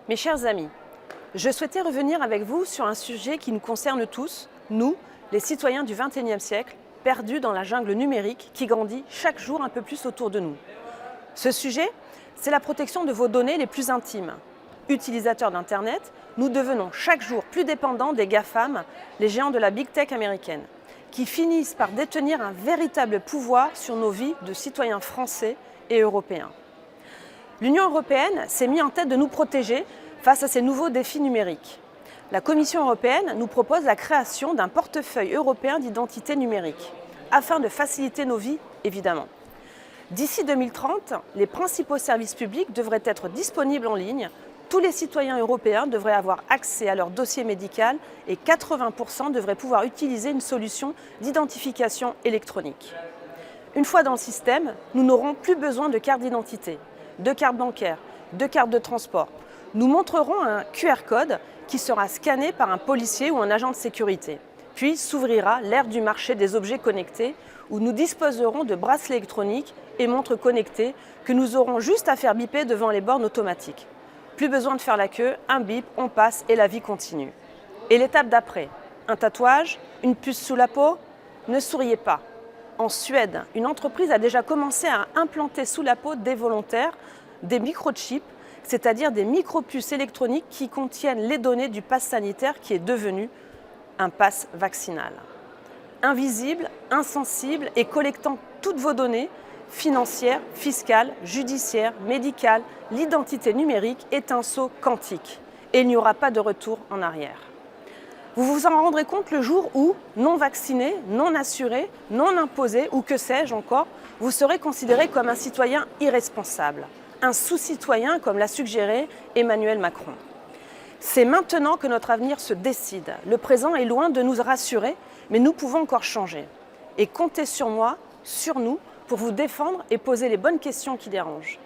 Mes chers amis, je souhaitais revenir avec vous sur un sujet qui nous concerne tous, nous, les citoyens du XXIe siècle, perdus dans la jungle numérique qui grandit chaque jour un peu plus autour de nous. Ce sujet, c'est la protection de vos données les plus intimes. Utilisateurs d'Internet, nous devenons chaque jour plus dépendants des GAFAM, les géants de la Big Tech américaine, qui finissent par détenir un véritable pouvoir sur nos vies de citoyens français et européens. L'Union européenne s'est mise en tête de nous protéger face à ces nouveaux défis numériques. La Commission européenne nous propose la création d'un portefeuille européen d'identité numérique, afin de faciliter nos vies, évidemment. D'ici 2030, les principaux services publics devraient être disponibles en ligne, tous les citoyens européens devraient avoir accès à leur dossier médical et 80% devraient pouvoir utiliser une solution d'identification électronique. Une fois dans le système, nous n'aurons plus besoin de carte d'identité, de carte bancaire, de carte de transport. Nous montrerons un QR code qui sera scanné par un policier ou un agent de sécurité. Puis s'ouvrira l'ère du marché des objets connectés où nous disposerons de bracelets électroniques et montres connectées que nous aurons juste à faire biper devant les bornes automatiques. Plus besoin de faire la queue, un bip, on passe et la vie continue. Et l'étape d'après, un tatouage, une puce sous la peau? Ne souriez pas. En Suède, une entreprise a déjà commencé à implanter sous la peau des volontaires des microchips, c'est-à-dire des micropuces électroniques qui contiennent les données du pass sanitaire qui est devenu un pass vaccinal. Invisible, insensible et collectant toutes vos données financières, fiscales, judiciaires, médicales, l'identité numérique est un saut quantique et il n'y aura pas de retour en arrière. Vous vous en rendrez compte le jour où, non vacciné, non assuré, non imposé ou que sais-je encore, vous serez considéré comme un citoyen irresponsable, un sous-citoyen comme l'a suggéré Emmanuel Macron. C'est maintenant que notre avenir se décide. Le présent est loin de nous rassurer, mais nous pouvons encore changer. Et comptez sur moi, sur nous, pour vous défendre et poser les bonnes questions qui dérangent.